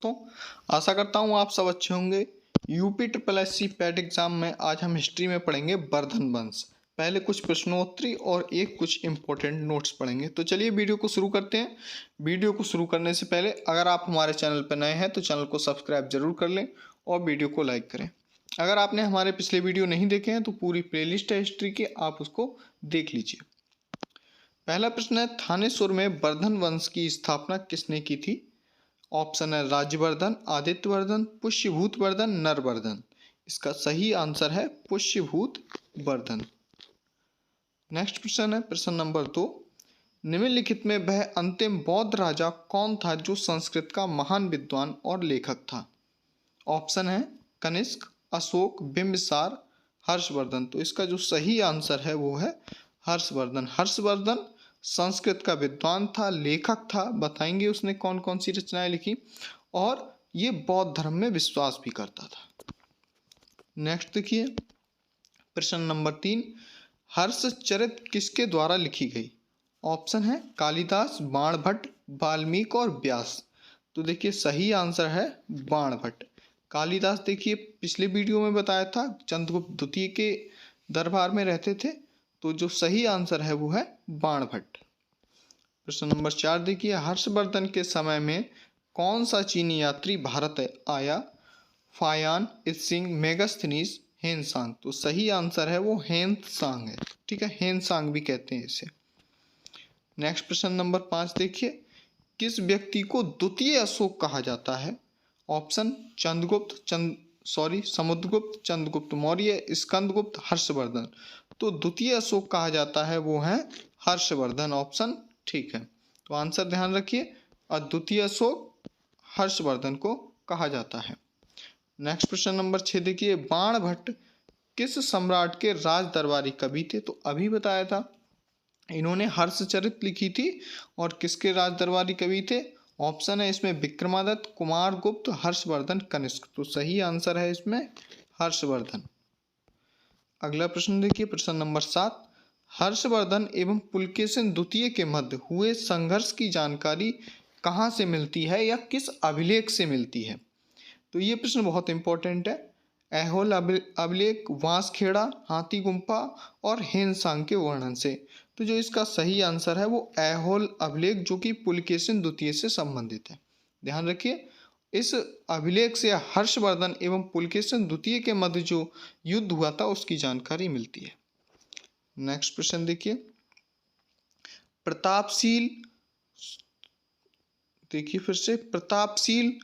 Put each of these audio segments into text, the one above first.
दोस्तों, आशा करता हूँ आप सब अच्छे होंगे। UP triple SC PAT exam में आज हम हिस्ट्री में पढ़ेंगे वर्धन वंश। पहले कुछ प्रश्नोत्तरी और कुछ इंपॉर्टेंट नोट्स पढ़ेंगे। तो चलिए वीडियो को शुरू करते हैं। वीडियो को शुरू करने से पहले अगर आप हमारे चैनल पर नए हैं तो चैनल को सब्सक्राइब जरूर कर लें और वीडियो को लाइक करें। अगर आपने हमारे पिछले वीडियो नहीं देखे हैं तो पूरी प्लेलिस्ट है हिस्ट्री की, आप उसको देख लीजिए। पहला प्रश्न है, थानेश्वर में वर्धन वंश की स्थापना किसने की थी? ऑप्शन है राज्यवर्धन, आदित्यवर्धन, पुष्यभूत वर्धन, नरवर्धन। इसका सही आंसर है पुष्यभूत वर्धन। नेक्स्ट प्रश्न है प्रश्न नंबर 2, निम्नलिखित में वह अंतिम बौद्ध राजा कौन था जो संस्कृत का महान विद्वान और लेखक था? ऑप्शन है कनिष्क, अशोक, बिंबिसार, हर्षवर्धन। तो इसका जो सही आंसर है वो है हर्षवर्धन। हर्षवर्धन संस्कृत का विद्वान था, लेखक था, बताएंगे उसने कौन कौन सी रचनाएं लिखी, और ये बौद्ध धर्म में विश्वास भी करता था। नेक्स्ट देखिए प्रश्न नंबर 3, हर्षचरित किसके द्वारा लिखी गई? ऑप्शन है कालिदास, बाणभट्ट, वाल्मीकि और व्यास। तो देखिए सही आंसर है बाणभट्ट। कालिदास देखिए पिछले वीडियो में बताया था चंद्रगुप्त द्वितीय के दरबार में रहते थे, तो जो सही आंसर है वो है बाणभट्ट। प्रश्न नंबर 4 देखिए, हर्षवर्धन के समय में कौन सा चीनी यात्री भारत आया? फायान, इत्सिंग, मेगास्थनीज, हेनसांग। तो सही आंसर है वो हेनसांग है। ठीक है, हेनसांग भी कहते हैं इसे। नेक्स्ट प्रश्न नंबर 5 देखिए, किस व्यक्ति को द्वितीय अशोक कहा जाता है? ऑप्शन समुद्रगुप्त, चंद्रगुप्त मौर्य, स्कंदगुप्त, हर्षवर्धन। तो द्वितीय अशोक कहा जाता है वो है हर्षवर्धन। ऑप्शन ठीक है, तो आंसर ध्यान रखिए, द्वितीय अशोक हर्षवर्धन को कहा जाता है। नेक्स्ट प्रश्न नंबर 6 देखिए, बाणभट्ट किस सम्राट के राज दरबारी कवि थे? तो अभी बताया था इन्होंने हर्षचरित लिखी थी, और किसके राज दरबारी कवि थे? ऑप्शन है इसमें विक्रमादित्य, कुमारगुप्त, हर्षवर्धन, कनिष्क। तो सही आंसर है इसमें हर्षवर्धन। अगला प्रश्न देखिए प्रश्न नंबर 7, हर्षवर्धन एवं पुलकेशिन द्वितीय के मध्य हुए संघर्ष की जानकारी कहाँ से मिलती है या किस अभिलेख से मिलती है? तो ये प्रश्न बहुत इंपॉर्टेंट है। ऐहोल अभिलेख, वांसखेड़ा, हाथी गुम्फा और हेनसांग के वर्णन से। तो जो इसका सही आंसर है वो ऐहोल अभिलेख, जो कि पुलकेशिन द्वितीय से संबंधित है। ध्यान रखिए, इस अभिलेख से हर्षवर्धन एवं पुलकेशिन द्वितीय के मध्य जो युद्ध हुआ था उसकी जानकारी मिलती है। नेक्स्ट प्रश्न देखिए, प्रतापशील, देखिए फिर से, प्रतापशील,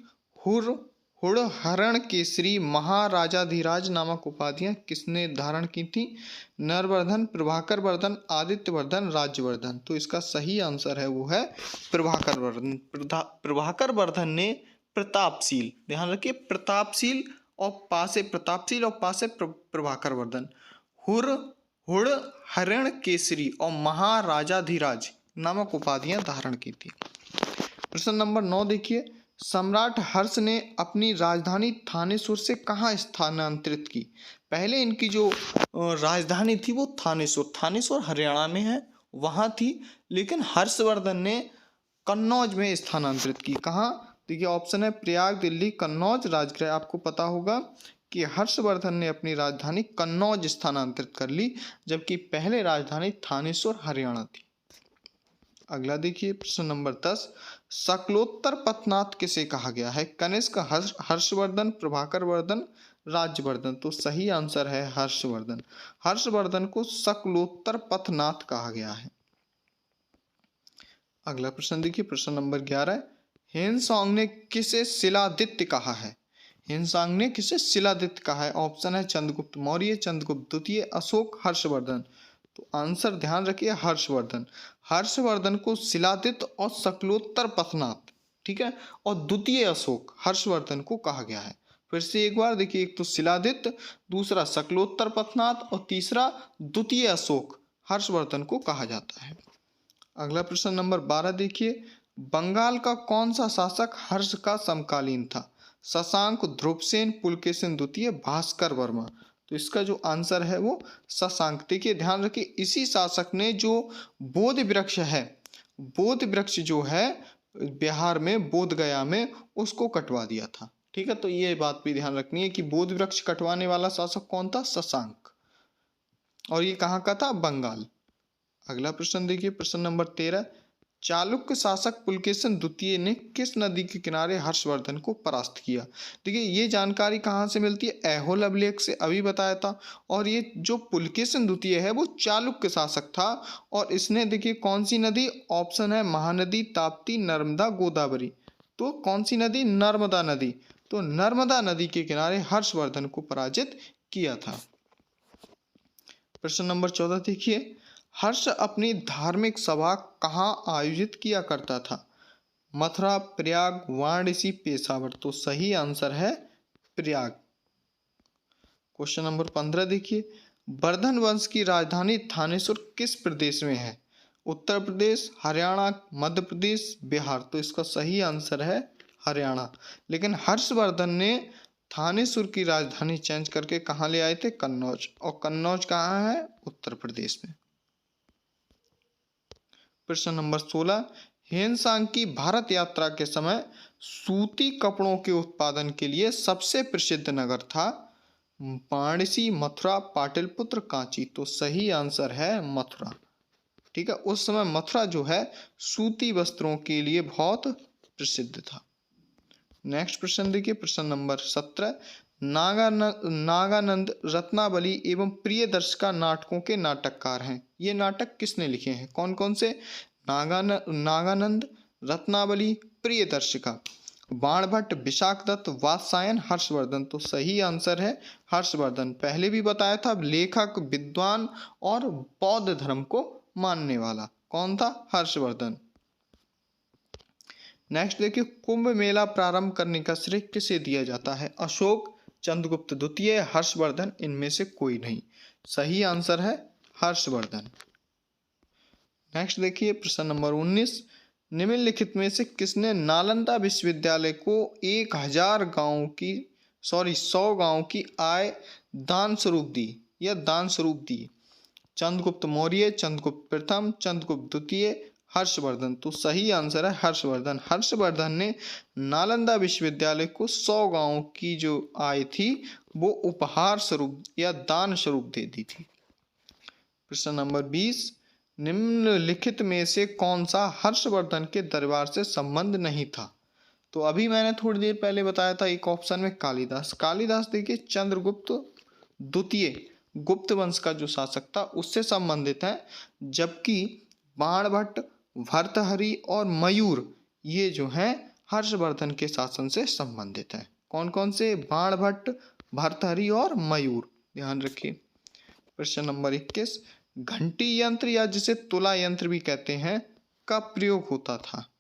हुड़हरण केसरी, महाराजाधिराज नामक उपाधियां किसने धारण की थी? नरवर्धन, प्रभाकर वर्धन, आदित्यवर्धन, राज्यवर्धन। तो इसका सही आंसर है वो है प्रभाकर वर्धन। प्रभाकर वर्धन ने प्रतापशील, ध्यान रखिए, प्रतापशील और पासे प्रभाकर वर्धन, हुड़हरण केसरी और महाराजाधिराज नामक उपाधियां धारण की थी। प्रश्न नंबर 9 देखिए, सम्राट हर्ष ने अपनी राजधानी थानेश्वर से कहाँ स्थानांतरित की? पहले इनकी जो राजधानी थी वो थानेश्वर हरियाणा में है, वहाँ थी, लेकिन हर्षवर्धन ने कन्नौज में स्थानांतरित की। कहाँ? देखिए ऑप्शन है प्रयाग, दिल्ली, कन्नौज, राजगृह। आपको पता होगा कि हर्षवर्धन ने अपनी राजधानी कन्नौज स्थानांतरित कर ली, जबकि पहले राजधानी थानेश्वर हरियाणा थी। अगला देखिए प्रश्न नंबर 10, शकलोत्तर पथनाथ किसे कहा गया है? कनिष्क, हर्षवर्धन, प्रभाकर वर्धन, राज्यवर्धन। तो सही आंसर है हर्षवर्धन। हर्षवर्धन को शकलोत्तर पथनाथ कहा गया है। अगला प्रश्न देखिए प्रश्न नंबर 11, हेनसांग ने किसे शिलादित्य कहा है? हेनसांग ने किसे शिलादित्य कहा है? ऑप्शन है चंद्रगुप्त मौर्य, चंद्रगुप्त द्वितीय, अशोक, हर्षवर्धन। तो आंसर ध्यान रखिए हर्षवर्धन। हर्षवर्धन को शिलादित्य और शकलोत्तर पथनाथ, ठीक है, और द्वितीय अशोक हर्षवर्धन को कहा गया है। फिर से एक बार देखिए, एक तो शिलादित्य, दूसरा शकलोत्तर पथनाथ और तीसरा द्वितीय अशोक हर्षवर्धन को कहा जाता है। अगला प्रश्न नंबर 12 देखिए, बंगाल का कौन सा शासक हर्ष का समकालीन था? शशांक, ध्रुवसेन, पुलकेशिन द्वितीय, भास्कर वर्मा। तो इसका जो आंसर है वो शशांक। देखिए ध्यान रखिए, इसी शासक ने जो बोधि वृक्ष है, बोधि वृक्ष जो है बिहार में बोध गया में उसको कटवा दिया था। ठीक है, तो ये बात भी ध्यान रखनी है कि बोध वृक्ष कटवाने वाला शासक कौन था? शशांक। और ये कहाँ का था? बंगाल। अगला प्रश्न देखिए, प्रश्न नंबर 13। चालुक्य शासक पुलकेशन द्वितीय ने किस नदी के किनारे हर्षवर्धन को परास्त किया? देखिए ये जानकारी कहाँ से मिलती है? ऐहोल अभिलेख से, अभी बताया था। और ये जो पुलकेशन द्वितीय है वो चालुक्य शासक था, और इसने देखिए कौन सी नदी? ऑप्शन है महानदी, ताप्ती, नर्मदा, गोदावरी। तो कौन सी नदी? नर्मदा नदी। तो नर्मदा नदी के किनारे हर्षवर्धन को पराजित किया था। प्रश्न नंबर 14 देखिए, हर्ष अपनी धार्मिक सभा कहाँ आयोजित किया करता था? मथुरा, प्रयाग, वाराणसी, पेशावर। तो सही आंसर है प्रयाग। क्वेश्चन नंबर 15 देखिए, वर्धन वंश की राजधानी थानेश्वर किस प्रदेश में है? उत्तर प्रदेश, हरियाणा, मध्य प्रदेश, बिहार। तो इसका सही आंसर है हरियाणा। लेकिन हर्षवर्धन ने थानेश्वर की राजधानी चेंज करके कहाँ ले आए थे? कन्नौज। और कन्नौज कहाँ है? उत्तर प्रदेश में। प्रश्न नंबर 16, ह्वेनसांग की भारत यात्रा के समय सूती कपड़ों के उत्पादन के लिए सबसे प्रसिद्ध नगर था? वाराणसी, मथुरा, पाटलिपुत्र, कांची। तो सही आंसर है मथुरा। ठीक है, उस समय मथुरा जो है सूती वस्त्रों के लिए बहुत प्रसिद्ध था। नेक्स्ट प्रश्न देखिए, प्रश्न नंबर 17, नागानंद रत्नावली एवं प्रियदर्शिका नाटकों के नाटककार हैं। ये नाटक किसने लिखे हैं? कौन कौन से? नागानंद, रत्नावली, प्रियदर्शिका। बाणभट्ट, विशाखदत्त, वात्सायन, हर्षवर्धन। तो सही आंसर है हर्षवर्धन। पहले भी बताया था, लेखक, विद्वान और बौद्ध धर्म को मानने वाला। कौन था? हर्षवर्धन। नेक्स्ट देखिए, कुंभ मेला प्रारंभ करने का श्रेय किसे दिया जाता है? अशोक, चंद्रगुप्त द्वितीय, हर्षवर्धन, इनमें से कोई नहीं। सही आंसर है हर्षवर्धन। नेक्स्ट देखिए, प्रश्न नंबर 19, निम्नलिखित में से किसने नालंदा विश्वविद्यालय को 100 गांव की आय दान स्वरूप दी या दान स्वरूप दी? चंद्रगुप्त मौर्य, चंद्रगुप्त प्रथम, चंद्रगुप्त द्वितीय, हर्षवर्धन। तो सही आंसर है हर्षवर्धन। हर्षवर्धन ने नालंदा विश्वविद्यालय को 100 गांव की जो आय थी वो उपहार स्वरूप या दान स्वरूप दे दी थी। प्रश्न नंबर 20, निम्नलिखित में से कौन सा हर्षवर्धन के दरबार से संबंध नहीं था? तो अभी मैंने थोड़ी देर पहले बताया था, एक ऑप्शन में कालिदास। कालिदास देखिए चंद्रगुप्त द्वितीय गुप्त वंश का जो शासक था उससे संबंधित है, जबकि बाणभट्ट, भर्तहरि और मयूर ये जो हैं हर्षवर्धन के शासन से संबंधित हैं। कौन कौन से? बाणभट्ट, भर्तहरि और मयूर। ध्यान रखिए। प्रश्न नंबर 21, घंटी यंत्र या जिसे तुला यंत्र भी कहते हैं का प्रयोग होता था?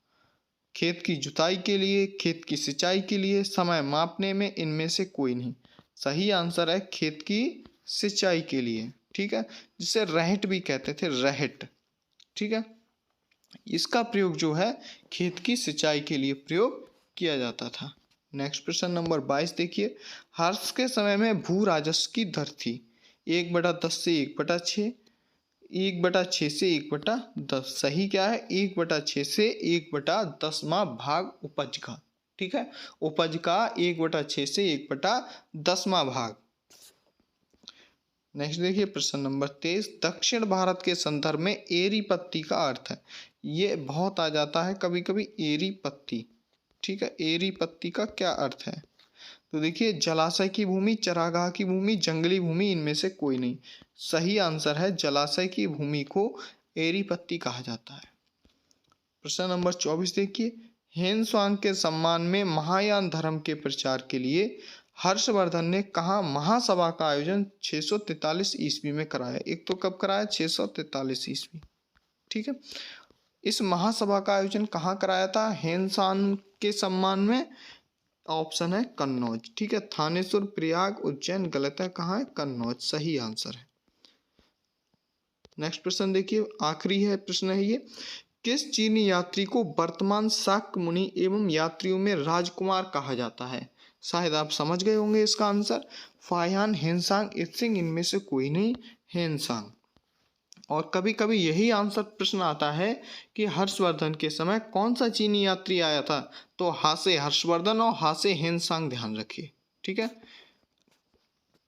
खेत की जुताई के लिए, खेत की सिंचाई के लिए, समय मापने में, इनमें से कोई नहीं। सही आंसर है खेत की सिंचाई के लिए। ठीक है, जिसे रहट भी कहते थे, रहट। ठीक है, इसका प्रयोग जो है खेत की सिंचाई के लिए प्रयोग किया जाता था। नेक्स्ट प्रश्न नंबर 22 देखिए, हर्ष के समय में भू राजस्व की दर थी 1/10 से 1/6, 1/6 से 1/10। सही क्या है? 1/6 से 1/10वां भाग उपज का। ठीक है, उपज का 1/6 से 1/10वां भाग। नेक्स्ट देखिए, प्रश्न नंबर 23, दक्षिण भारत के संदर्भ में एरी पत्ती का अर्थ है? ये बहुत आ जाता है कभी कभी, एरी पत्ती। ठीक है, एरी पत्ती का क्या अर्थ है? तो देखिए, जलाशय की भूमि, चरागाह की भूमि, जंगली भूमि, इनमें से कोई नहीं। सही आंसर है जलाशय की भूमि को एरी पत्ती कहा जाता है। प्रश्न नंबर 24 देखिए, ह्वेनसांग के सम्मान में महायान धर्म के प्रचार के लिए हर्षवर्धन ने कहाँ महासभा का आयोजन 643 ईस्वी में कराया? एक तो कब कराया? 643 ईस्वी। ठीक है, इस महासभा का आयोजन कहाँ कराया था ह्वेनसांग के सम्मान में? ऑप्शन है कन्नौज। ठीक है, थानेश्वर, प्रयाग, उज्जैन गलत है। कहाँ है? कन्नौज। सही आंसर है। नेक्स्ट प्रश्न देखिए, आखिरी है प्रश्न है ये, किस चीनी यात्री को वर्तमान शाक्य मुनि एवं यात्रियों में राजकुमार कहा जाता है? शायद आप समझ गए होंगे इसका आंसर। फाहियान, ह्वेनसांग, इत्सिंग, इनमें से कोई नहीं, ह्वेनसांग। और कभी कभी यही आंसर प्रश्न आता है कि हर्षवर्धन के समय कौन सा चीनी यात्री आया था, तो हा से हर्षवर्धन और हा से हेनसांग ध्यान रखिए। ठीक है,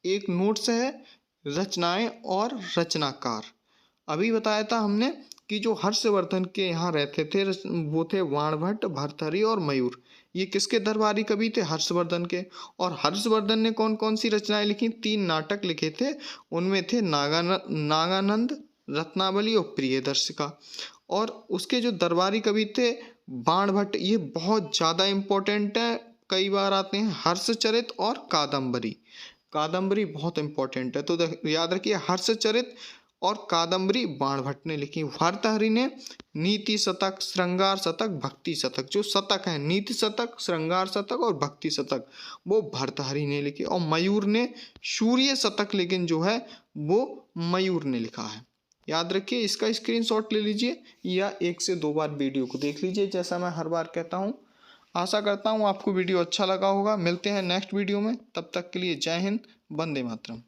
एक नोट्स है रचनाएं और रचनाकार। अभी बताया था हमने कि जो हर्षवर्धन के यहाँ रहते थे वो थे वाणभट्ट, भर्तृहरि और मयूर। ये किसके दरबारी कवि थे? हर्षवर्धन के। और हर्षवर्धन ने कौन कौन सी रचनाएं लिखी? 3 नाटक लिखे थे, उनमें थे नागानंद, रत्नावली और प्रियदर्शिका। और उसके जो दरबारी कवि थे बाणभट्ट, ये बहुत ज़्यादा इम्पोर्टेंट है, कई बार आते हैं। हर्षचरित और कादम्बरी, कादम्बरी बहुत इंपॉर्टेंट है, तो याद रखिए हर्षचरित और कादम्बरी बाणभट्ट ने लिखी। भर्तृहरि ने नीति शतक, श्रृंगार शतक, भक्ति शतक, जो शतक है नीति शतक, श्रृंगार शतक और भक्ति शतक, वो भर्तृहरि ने लिखे। और मयूर ने सूर्य शतक, लेकिन जो है वो मयूर ने लिखा है। याद रखिए, इसका स्क्रीनशॉट ले लीजिए या 1 से 2 बार वीडियो को देख लीजिए, जैसा मैं हर बार कहता हूँ। आशा करता हूँ आपको वीडियो अच्छा लगा होगा। मिलते हैं नेक्स्ट वीडियो में, तब तक के लिए जय हिंद, वंदे मातरम।